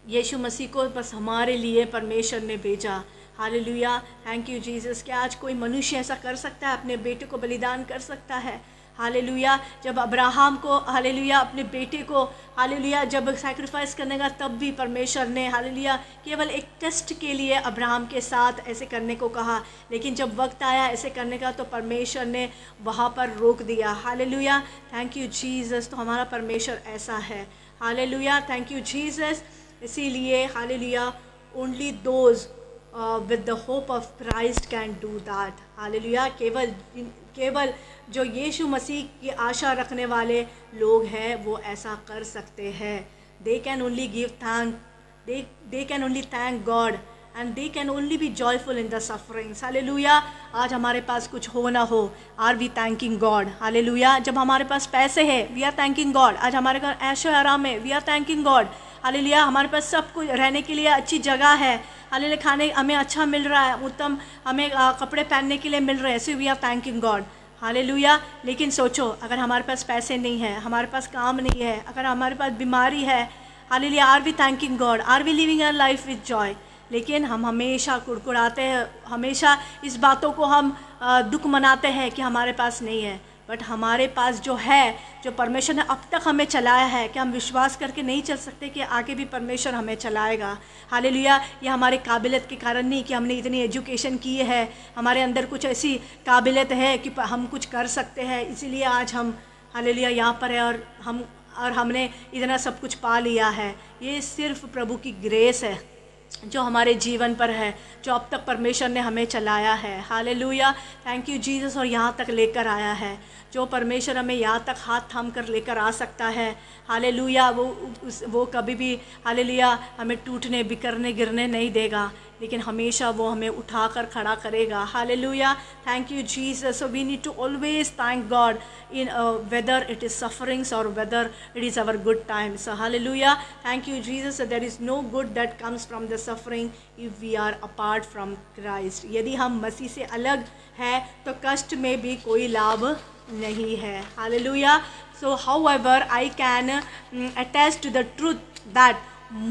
यीशु मसीह को बस हमारे लिए परमेश्वर ने भेजा, हालेलुया, थैंक यू जीसस। क्या आज कोई मनुष्य ऐसा कर सकता है, अपने बेटे को बलिदान कर सकता है? हालेलुया। जब अब्राहम को, हालेलुया, अपने बेटे को, हालेलुया, जब सैक्रिफाइस करने का, तब भी परमेश्वर ने, हालेलुया, केवल एक टेस्ट के लिए अब्राहम के साथ ऐसे करने को कहा। लेकिन जब वक्त आया ऐसे करने का तो परमेश्वर ने वहाँ पर रोक दिया, हालेलुया, थैंक यू जीसस। तो हमारा परमेश्वर ऐसा है, हालेलुया, थैंक यू जीसस। इसीलिए hallelujah, only those with the hope of Christ can do that, hallelujah. केवल जो यीशु मसीह की आशा रखने वाले लोग हैं वो ऐसा कर सकते हैं। they can only thank God and they can only be joyful in the sufferings, hallelujah. आज हमारे पास कुछ हो ना हो, are we thanking God, hallelujah. जब हमारे पास पैसे है, वी आर थैंकिंग गॉड। आज हमारे घर ऐशो आराम है, we are thanking God, hallelujah. हमारे पास सब कुछ रहने के लिए अच्छी जगह है, हालेलुया, खाने हमें अच्छा मिल रहा है, उत्तम हमें कपड़े पहनने के लिए मिल रहे हैं, so we are thanking God, hallelujah. लेकिन सोचो, अगर हमारे पास पैसे नहीं है, हमारे पास काम नहीं है, अगर हमारे पास बीमारी है, hallelujah, are we thanking God, are we living our life with joy? लेकिन हम हमेशा कुड़कुड़ाते हैं, हमेशा इस बातों को हम दुख मनाते हैं कि हमारे पास नहीं है। बट हमारे पास जो है, जो परमेश्वर ने अब तक हमें चलाया है, कि हम विश्वास करके नहीं चल सकते कि आगे भी परमेश्वर हमें चलाएगा, हालेलुया। ये हमारे काबिलियत के कारण नहीं कि हमने इतनी एजुकेशन की है, हमारे अंदर कुछ ऐसी काबिलियत है कि हम कुछ कर सकते हैं, इसीलिए आज हम, हालेलुया, यहाँ पर है और हमने इतना सब कुछ पा लिया है। ये सिर्फ प्रभु की ग्रेस है, जो हमारे जीवन पर है, जो अब तक परमेश्वर ने हमें चलाया है। हालेलुया, थैंक यू जीसस, और यहाँ तक लेकर आया है। जो परमेश्वर हमें यहाँ तक हाथ थाम कर लेकर आ सकता है, हालेलुया, वो कभी भी, हालेलुया, हमें टूटने बिखरने गिरने नहीं देगा, लेकिन हमेशा वो हमें उठाकर खड़ा करेगा। Hallelujah, thank you Jesus. So we need to always thank God in whether it is sufferings or whether it is our good times. So hallelujah, thank you Jesus. So there is no good that comes from the suffering if we are apart from Christ. यदि हम मसीह से अलग है तो कष्ट में भी कोई लाभ नहीं है। Hallelujah. So however I can attest to the truth that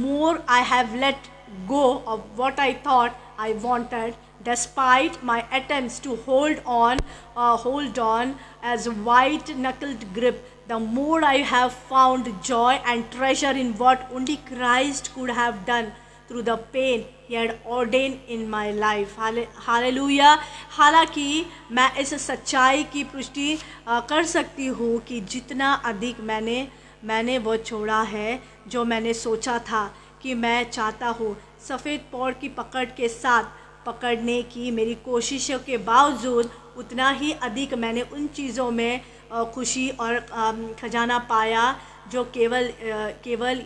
more I have let go of what I thought I wanted, despite my attempts to hold on as white-knuckled grip, the more I have found joy and treasure in what only Christ could have done through the pain He had ordained in my life. Hallelujah. हालांकि मैं इस सच्चाई की पुष्टि कर सकती हूँ कि जितना अधिक मैंने वो छोड़ा है जो मैंने सोचा था कि मैं चाहता हूँ, सफ़ेद पौड़ की पकड़ के साथ पकड़ने की मेरी कोशिशों के बावजूद उतना ही अधिक मैंने उन चीज़ों में खुशी और खजाना पाया जो केवल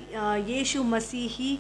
यीशु मसीह ही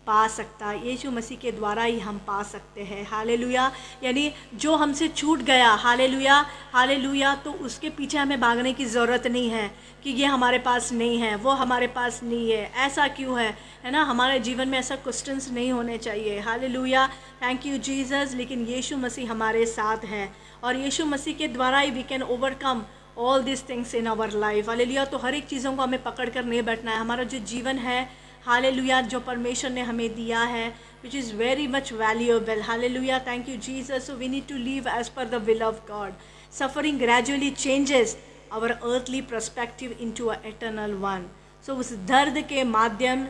पा सकता, यीशु मसीह के द्वारा ही हम पा सकते हैं। हालेलुया, यानी जो हमसे छूट गया, हालेलुया हालेलुया, तो उसके पीछे हमें भागने की ज़रूरत नहीं है कि ये हमारे पास नहीं है, वो हमारे पास नहीं है, ऐसा क्यों है ना। हमारे जीवन में ऐसा क्वेश्चंस नहीं होने चाहिए। Hallelujah, thank you Jesus. लेकिन यीशु मसीह हमारे साथ है और यीशु मसीह के द्वारा ही we can overcome all this things in our life. Hallelujah, तो हर एक चीज़ों को हमें पकड़ कर नहीं बैठना है। हमारा जो जीवन है, हालेलुया, जो परमेश्वर ने हमें दिया है, which is very much valuable. Hallelujah, thank you Jesus. So we need to live as per the will of God. Suffering gradually changes our earthly perspective into an eternal one. So उस दर्द के माध्यम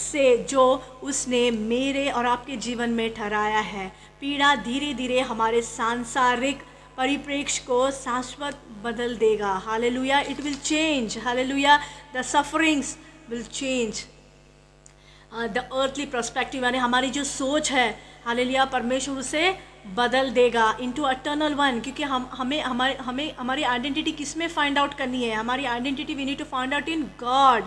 से जो उसने मेरे और आपके जीवन में ठहराया है, पीड़ा धीरे धीरे हमारे सांसारिक परिप्रेक्ष्य को शाश्वत बदल देगा। Hallelujah, it will change. Hallelujah, the sufferings will change the earthly perspective, यानी हमारी जो सोच है, हालेलुया, परमेश्वर उसे बदल देगा इनटू एटर्नल वन। क्योंकि हमारी आइडेंटिटी किस में फाइंड आउट करनी है? हमारी identity we need to find out in God,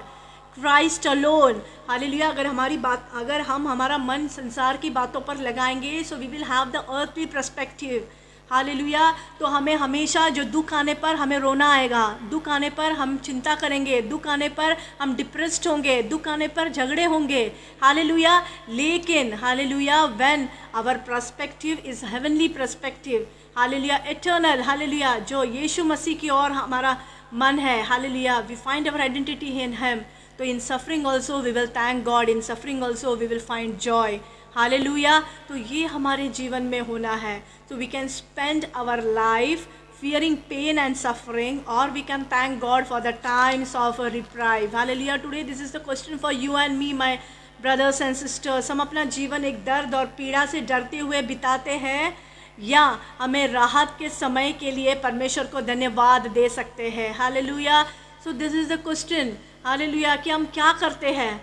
Christ alone. Hallelujah, अगर हम हमारा मन संसार की बातों पर लगाएंगे, so we will have the earthly perspective. Hallelujah, तो हमें हमेशा जो दुख आने पर हमें रोना आएगा, दुख आने पर हम चिंता करेंगे, दुख आने पर हम डिप्रेस्ड होंगे, दुख आने पर झगड़े होंगे। हालेलुया, लेकिन hallelujah, when our perspective is heavenly perspective, hallelujah, eternal, hallelujah, जो यीशु मसीह की ओर हमारा मन है, hallelujah, we find our identity in him. तो in suffering also we will thank God, in suffering also we will find joy. Hallelujah, तो ये हमारे जीवन में होना है। तो we can spend our life fearing pain and suffering, or we can thank God for the times of reprieve. Hallelujah, today this is the question for you and me, my brothers and sisters. हम अपना जीवन एक दर्द और पीड़ा से डरते हुए बिताते हैं या हमें राहत के समय के लिए परमेश्वर को धन्यवाद दे सकते हैं? Hallelujah, so this is the question. Hallelujah, कि हम क्या करते हैं?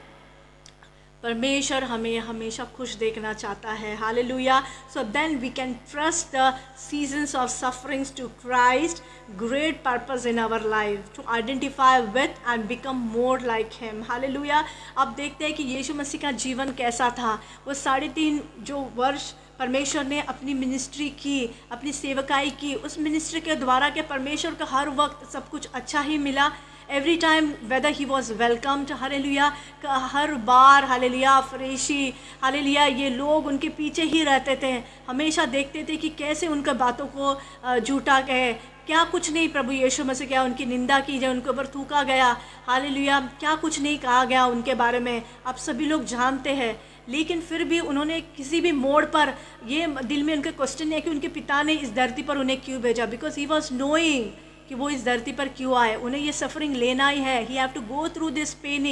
परमेश्वर हमें हमेशा खुश देखना चाहता है। Hallelujah, so then we can trust the seasons of sufferings to Christ great purpose in our life to identify with and become more like him. Hallelujah, अब देखते हैं कि यीशु मसीह का जीवन कैसा था। वो 3.5 जो वर्ष परमेश्वर ने अपनी मिनिस्ट्री की, अपनी सेवकाई की, उस मिनिस्ट्री के द्वारा के परमेश्वर का हर वक्त सब कुछ अच्छा ही मिला। Every time whether he was welcomed, hallelujah, her bar, hallelujah, फरीसी, हालेलुया, ये लोग उनके पीछे ही रहते थे, हमेशा देखते थे कि कैसे उनके बातों को झूठा कहे। क्या कुछ नहीं प्रभु यीशु मसीह, क्या उनकी निंदा की जाए, उनके ऊपर थूका गया, हालेलुया, क्या कुछ नहीं कहा गया उनके बारे में, आप सभी लोग जानते हैं। लेकिन फिर भी उन्होंने किसी भी मोड़ पर ये दिल में उनके क्वेश्चन है कि उनके पिता ने इस धरती पर उन्हें क्यों भेजा, बिकॉज ही वॉज नोइंग कि वो इस धरती पर क्यों आए, उन्हें ये सफरिंग लेना ही है। He have to go through this pain,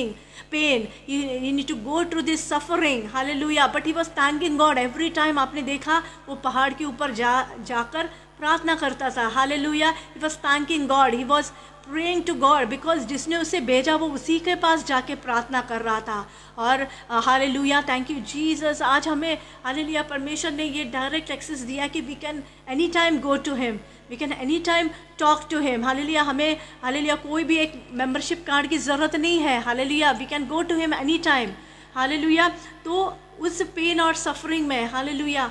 he need to go through this suffering. Hallelujah, but he was thanking God every time. आपने देखा वो पहाड़ के ऊपर जाकर प्रार्थना करता था। Hallelujah, he was thanking God, he was praying to God, because जिसने उसे भेजा वो उसी के पास जाके प्रार्थना कर रहा था। और हालेलुया, थैंक यू जीसस। आज हमें हालेलुया परमेश्वर ने ये डायरेक्ट एक्सेस दिया कि we can any time go to him, we can any time talk to him. Hallelujah, हमें हालेलुया कोई भी एक मेंबरशिप कार्ड की ज़रूरत नहीं है। Hallelujah, we can go to him any time. Hallelujah, तो उस पेन और सफरिंग में हालेलुया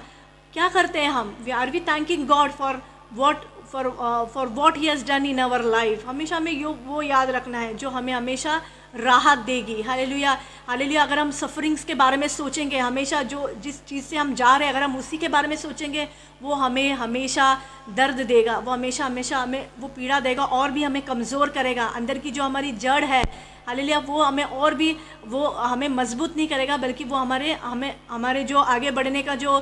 क्या करते हैं हम? We thanking God for what he has done in our life. हमेशा हमें वो याद रखना है जो हमें हमेशा राहत देगी। हालेलुया, हालेलुया, अगर हम सफरिंग्स के बारे में सोचेंगे, हमेशा जो जिस चीज़ से हम जा रहे हैं अगर हम उसी के बारे में सोचेंगे, वो हमें हमेशा दर्द देगा, वो हमेशा हमेशा हमें वो पीड़ा देगा और भी हमें कमज़ोर करेगा। अंदर की जो हमारी जड़ है हालेलुया, वो हमें और भी वो हमें मजबूत नहीं करेगा, बल्कि वो हमारे जो आगे बढ़ने का जो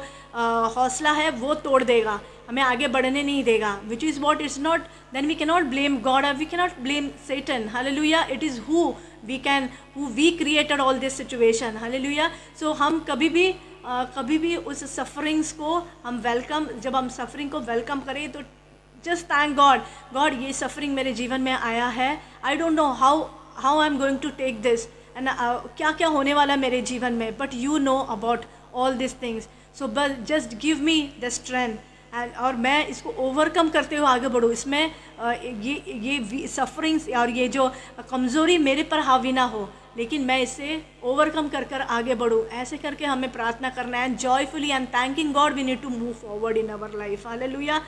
हौसला है वो तोड़ देगा, हमें आगे बढ़ने नहीं देगा। Which is what is not, then we can not blame God, we can not blame Satan. Hallelujah, it is who we created all this situation. Hallelujah, so हम कभी भी उस सफरिंग्स को हम जब हम सफरिंग को वेलकम करें तो जस्ट थैंक गॉड ये सफरिंग मेरे जीवन में आया है। I don't know how I am going to take this and क्या क्या होने वाला है मेरे जीवन में, but you know about all this things. So but just give me the strength and और मैं इसको ओवरकम करते हुए आगे बढ़ूँ। इसमें ये सफरिंग्स और ये जो कमज़ोरी मेरे पर हावी ना हो, लेकिन मैं इसे ओवरकम कर आगे बढ़ूँ। ऐसे करके हमें प्रार्थना करना है, joyfully and thanking God we need to move forward in our life. Hallelujah.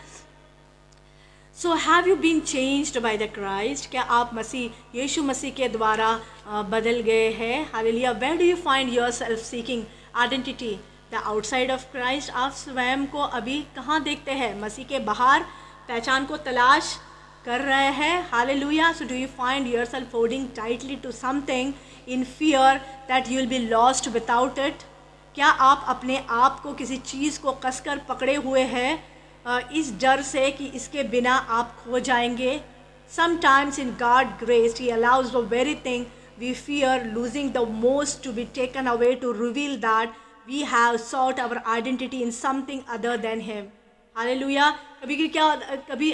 So have you been changed by the Christ? क्या आप यीशु मसीह के द्वारा बदल गए हैं? Hallelujah. Where do you find yourself seeking identity the outside of Christ? आप स्वयं को अभी कहाँ देखते हैं? मसीह के बाहर पहचान को तलाश कर रहे हैं। Hallelujah. So do you find yourself holding tightly to something in fear that you will be lost without it? क्या आप अपने आप को किसी चीज़ को कसकर पकड़े हुए हैं इस डर से कि इसके बिना आप खो जाएंगे? Sometimes in God's grace He allows the very thing we fear losing the most to be taken away to reveal that we have sought our identity in something other than Him. Hallelujah. कभी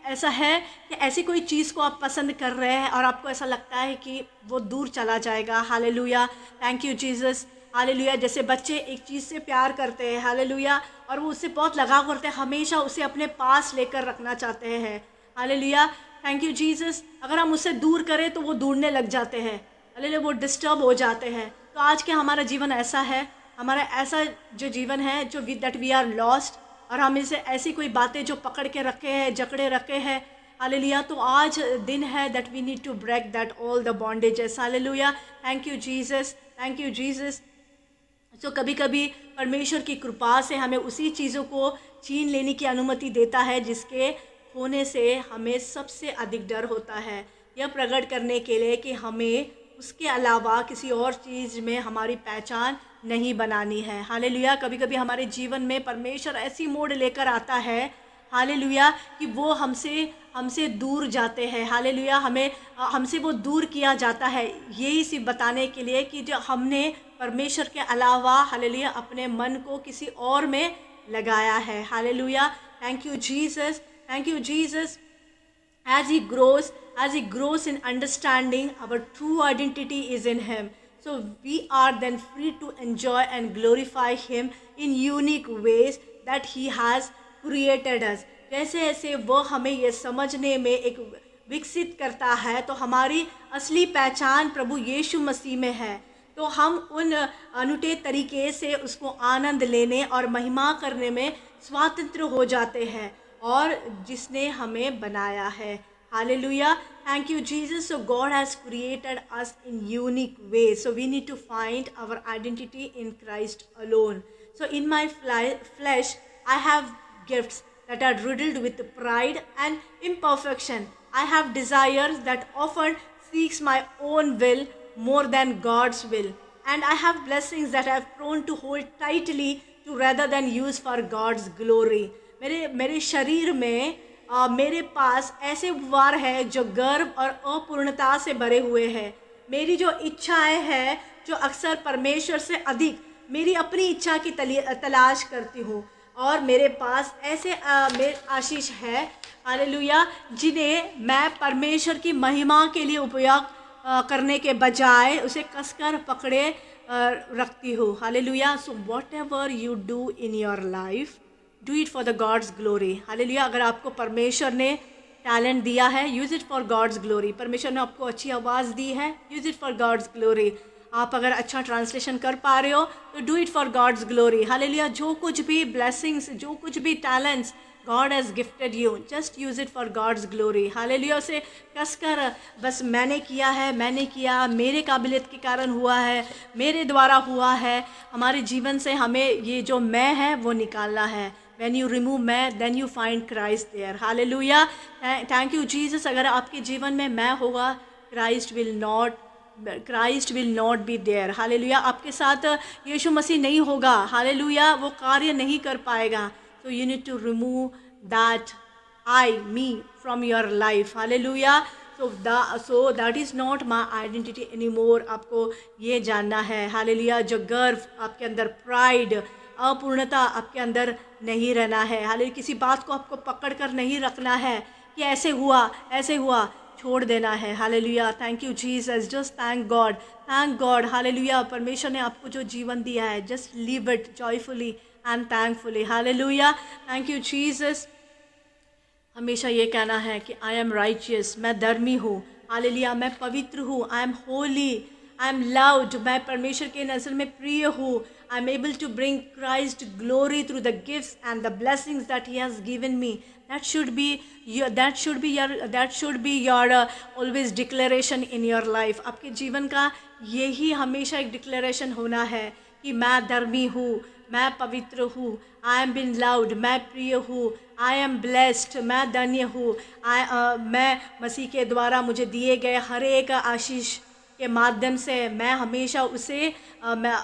ऐसा है कि ऐसी कोई चीज़ को आप पसंद कर रहे हैं और आपको ऐसा लगता है कि वो दूर चला जाएगा। Hallelujah, thank you Jesus. Hallelujah, जैसे बच्चे एक चीज़ से प्यार करते हैं, हालेलुया, और वो उससे बहुत लगाव करते हैं, हमेशा उसे अपने पास लेकर रखना चाहते हैं। Hallelujah, thank you Jesus. अगर हम उससे दूर करें तो वो दूरने लग जाते हैं, हालेलुया, वो डिस्टर्ब हो जाते हैं। तो आज के हमारा जीवन ऐसा है, हमारा ऐसा जो जीवन है जो दैट वी आर लॉस्ट, और हम इसे ऐसी कोई बातें जो पकड़ के रखे हैं, जकड़े रखे हैं। हालेलुया, तो आज दिन है that we need to break that all the bondages. Hallelujah, thank you Jesus, thank you Jesus. तो कभी कभी परमेश्वर की कृपा से हमें उसी चीज़ों को छीन लेने की अनुमति देता है जिसके होने से हमें सबसे अधिक डर होता है, यह प्रकट करने के लिए कि हमें उसके अलावा किसी और चीज़ में हमारी पहचान नहीं बनानी है। हालेलुया, कभी कभी हमारे जीवन में परमेश्वर ऐसी मोड़ लेकर आता है, हालेलुया, कि वो हमसे दूर जाते हैं। हालेलुया, हमसे वो दूर किया जाता है, यही सिर्फ बताने के लिए कि जो हमने परमेश्वर के अलावा हालेलुया अपने मन को किसी और में लगाया है। Hallelujah, thank you Jesus, thank you Jesus. As he grows in understanding, our true identity is in Him. So we are then free to enjoy and glorify Him in unique ways that He has created us. जैसे जैसे वो हमें ये समझने में एक विकसित करता है तो हमारी असली पहचान प्रभु यीशु मसीह में है, तो हम उन अनूठे तरीके से उसको आनंद लेने और महिमा करने में स्वतंत्र हो जाते हैं और जिसने हमें बनाया है। Hallelujah, thank you Jesus. So God has created us in unique way, so we need to find our identity in Christ alone. So in my flesh I have gifts that are riddled with pride and imperfection. I have desires that often seeks my own will more than God's will, and I have blessings that I have prone to hold tightly to rather than use for God's glory. मेरे शरीर में मेरे पास ऐसे वार है जो गर्व और अपूर्णता से भरे हुए हैं। मेरी जो इच्छाएं हैं जो अक्सर परमेश्वर से अधिक मेरी अपनी इच्छा की तलाश करती हूँ। और मेरे पास ऐसे मेरे आशीष है, हालेलुया, जिन्हें मैं परमेश्वर की महिमा के लिए उपयोग करने के बजाय उसे कसकर पकड़े रखती हूँ। Hallelujah. So whatever you do in your life, do it for the God's glory. Hallelujah. अगर आपको परमेश्वर ने टैलेंट दिया है, use it for God's glory. परमेश्वर ने आपको अच्छी आवाज़ दी है, use it for God's glory. आप अगर अच्छा ट्रांसलेशन कर पा रहे हो तो do it for God's glory. Hallelujah. जो कुछ भी ब्लेसिंग्स, जो कुछ भी talents God has gifted you, just use it for God's glory. Hallelujah. उसे कसकर बस मैंने किया है, मैंने किया, मेरे काबिलियत के कारण हुआ है, मेरे द्वारा हुआ है, हमारे जीवन से हमें ये जो मैं है वो निकालना है। When you remove मैं, then you find Christ there. Hallelujah. Thank you Jesus। अगर आपके जीवन में मैं होगा, Christ will not be there. Hallelujah। आपके साथ यीशु मसीह नहीं होगा, Hallelujah, वो कार्य नहीं कर पाएगा। So you need to remove that me from your life. Hallelujah। So that is not my identity anymore। आपको ये जानना है, Hallelujah, जो गर्व आपके अंदर, प्राइड, अपूर्णता आपके अंदर नहीं रहना है। हालेलुया। किसी बात को आपको पकड़ कर नहीं रखना है कि ऐसे हुआ, छोड़ देना है। Hallelujah. Thank you Jesus. Just thank God. Hallelujah. परमेश्वर ने आपको जो जीवन दिया है, just live it joyfully and thankfully. Hallelujah. Thank you Jesus. हमेशा ये कहना है कि आई एम राइचियस, मैं धर्मी हूँ। हालेलुया। मैं पवित्र हूँ, I am holy, I am loved, मैं परमेश्वर के नज़र में प्रिय हूँ। I am able to bring Christ glory through the gifts and the blessings that he has given me. That should be your always declaration in your life. आपके जीवन का यही हमेशा एक डिक्लेरेशन होना है कि मैं धर्मी हूँ, मैं पवित्र हूँ, आई एम बिन लव्ड, मैं प्रिय हूँ, आई एम ब्लेस्ड, मैं धन्य हूँ। मैं मसीह के द्वारा मुझे दिए गए हर एक आशीष के माध्यम से मैं हमेशा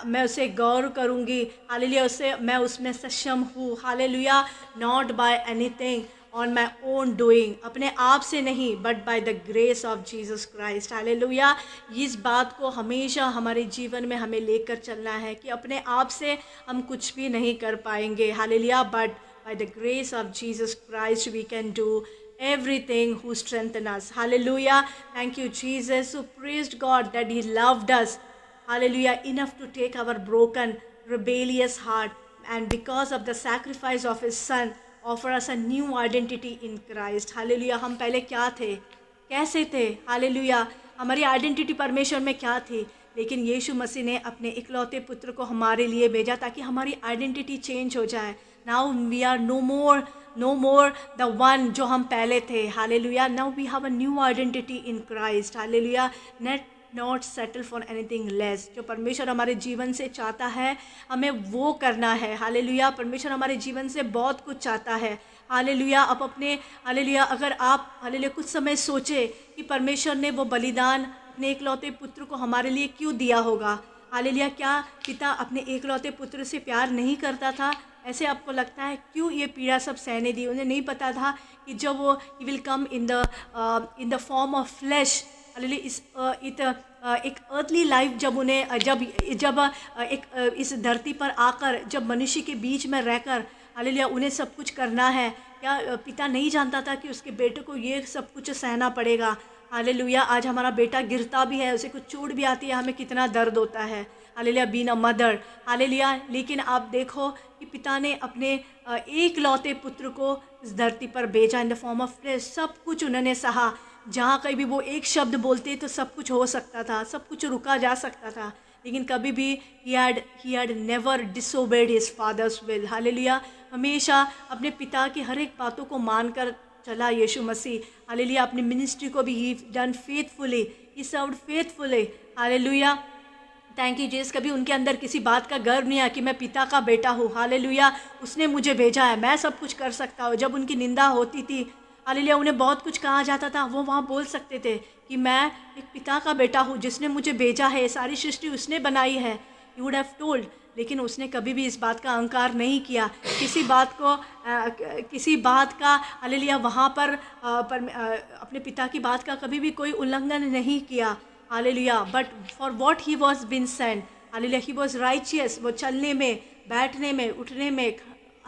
मैं उसे गौर करूँगी। हालेलुया। मैं उसमें सक्षम हूँ। Hallelujah. Not by anything on my own doing, अपने आप से नहीं, but by the grace of Jesus Christ. Hallelujah. इस बात को हमेशा हमारे जीवन में हमें लेकर चलना है कि अपने आप से हम कुछ भी नहीं कर पाएंगे। Hallelujah. But by the grace of Jesus Christ we can do everything who strengthen us. Hallelujah. Thank you Jesus. So praised God that he loved us, hallelujah, enough to take our broken rebellious heart, and because of the sacrifice of his son offer us a new identity in Christ. Hallelujah। हम पहले क्या थे, कैसे थे, hallelujah, हमारी identity परमेश्वर में क्या थी, लेकिन यीशु मसीह ने अपने इकलौते पुत्र को हमारे लिए भेजा ताकि हमारी आइडेंटिटी चेंज हो जाए। Now we are no more the one जो हम पहले थे। Hallelujah. Now we have a new identity in Christ. Hallelujah. Not settle for anything less. जो परमेश्वर हमारे जीवन से चाहता है हमें वो करना है। हालेलुया। परमेश्वर हमारे जीवन से बहुत कुछ चाहता है। हालेलुया। अब हालेलुया, अगर आप हालेलुया कुछ समय सोचे कि परमेश्वर ने वो बलिदान अपने एकलौते पुत्र को हमारे लिए क्यों दिया होगा। हालेलुया। क्या पिता अपने एकलौते पुत्र से प्यार नहीं करता था? ऐसे आपको लगता है क्यों ये पीड़ा सब सहने दी? उन्हें नहीं पता था कि जब वो he will come in the form of flash, hallelujah, एक अर्थली लाइफ जब इस धरती पर आकर, जब मनुष्य के बीच में रहकर, हालेलुया, उन्हें सब कुछ करना है। क्या पिता नहीं जानता था कि उसके बेटे को ये सब कुछ सहना पड़ेगा? हालेलुया। आज हमारा बेटा गिरता भी है, उसे कुछ चोट भी आती है, हमें कितना दर्द होता है। Hallelujah. Been a mother. Hallelujah. लेकिन आप देखो कि पिता ने अपने एक लौते पुत्र को इस धरती पर भेजा in the form of flesh. सब कुछ उन्होंने सहा। जहाँ कहीं भी वो एक शब्द बोलते तो सब कुछ हो सकता था, सब कुछ रुका जा सकता था, लेकिन कभी भी he had never disobeyed his father's will। Hallelujah. हमेशा अपने पिता की हर एक बातों को मानकर चला यीशु मसीह। हालेलुया। अपनी मिनिस्ट्री को भी he done faithfully, he served faithfully. Hallelujah. Thank you Jesus. कभी उनके अंदर किसी बात का गर्व नहीं आया कि मैं पिता का बेटा हूँ। हालेलुया। उसने मुझे भेजा है, मैं सब कुछ कर सकता हूँ। जब उनकी निंदा होती थी, हालेलुया, उन्हें बहुत कुछ कहा जाता था, वो वहाँ बोल सकते थे कि मैं एक पिता का बेटा हूँ, जिसने मुझे भेजा है, सारी सृष्टि उसने बनाई है। He would have told. लेकिन उसने कभी भी इस बात का अहंकार नहीं किया, किसी बात का हालेलुया वहाँ पर अपने पिता की बात का कभी भी कोई उल्लंघन नहीं किया। Hallelujah. But for what he was been sent, hallelujah, he was righteous. वो चलने में, बैठने में, उठने में,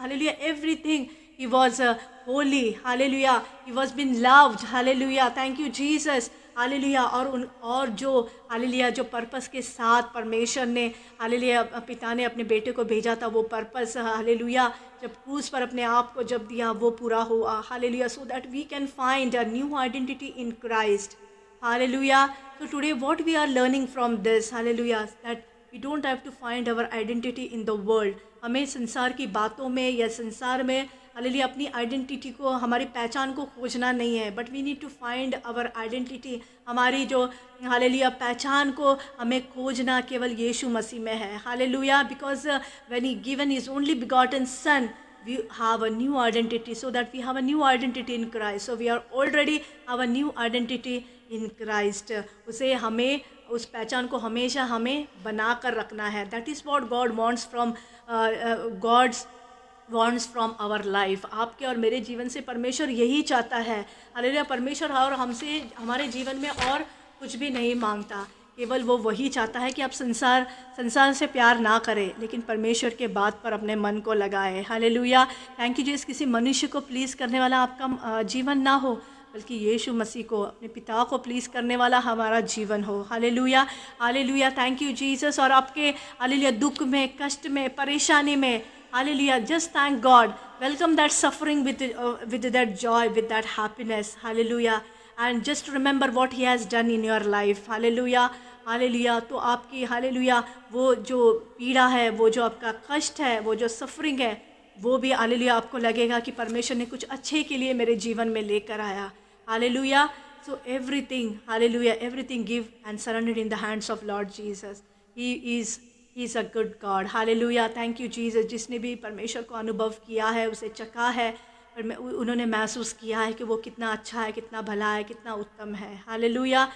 Hallelujah, everything. He was holy. Hallelujah. He was been loved. Hallelujah. Thank you, Jesus. Hallelujah. और जो हालेलुया जो पर्पस के साथ परमेश्वर ने हालेलुया पिता ने अपने बेटे को भेजा था, वो पर्पस हालेलुया जब क्रूस पर अपने आप को जब दिया वो पूरा हुआ। Hallelujah, so that we can find a new identity in Christ. Hallelujah. So today what we are learning from this, hallelujah, that we don't have to find our identity in the world. हमें संसार की बातों में या संसार में hallelujah अपनी identity को, हमारी पहचान को खोजना नहीं है, but we need to find our identity. हमारी जो हालेलुया पहचान को हमें खोजना केवल यीशु मसीह में है। Hallelujah, because when he given his only begotten son, we have a new identity, so that we have a new identity in Christ. So we are already have a new identity in Christ. उसे हमें उस पहचान को हमेशा हमें बना कर रखना है। That is what God wants from God's wants from our life. आपके और मेरे जीवन से परमेश्वर यही चाहता है। हालेलुया, परमेश्वर और हमसे हमारे जीवन में और कुछ भी नहीं मांगता, केवल वो वही चाहता है कि आप संसार से प्यार ना करें, लेकिन परमेश्वर के बात पर अपने मन को लगाए। Hallelujah, thank you Jesus. किसी मनुष्य को प्लीज़ करने वाला आपका जीवन ना हो, बल्कि यीशु मसीह को, अपने पिता को प्लीज़ करने वाला हमारा जीवन हो। Hallelujah, hallelujah, thank you Jesus. और आपके हालेलुया दुख में, कष्ट में, परेशानी में, hallelujah, just thank God, welcome that suffering with that joy, with that happiness. Hallelujah, and just remember what he has done in your life. Hallelujah, hallelujah. तो आपकी हालेलुया वो जो पीड़ा है, वो जो आपका कष्ट है, वो जो सफरिंग है, वो भी हालेलुया आपको लगेगा कि परमेश्वर ने कुछ अच्छे के लिए मेरे जीवन में लेकर आया। Hallelujah, so everything, hallelujah, everything give and surrender in the hands of Lord Jesus. He is a good God. Hallelujah, thank you Jesus. जिसने भी परमेश्वर को अनुभव किया है, उसे चखा है, और उन्होंने महसूस किया है कि वो कितना अच्छा है, कितना भला है, कितना उत्तम है। हालेलुया,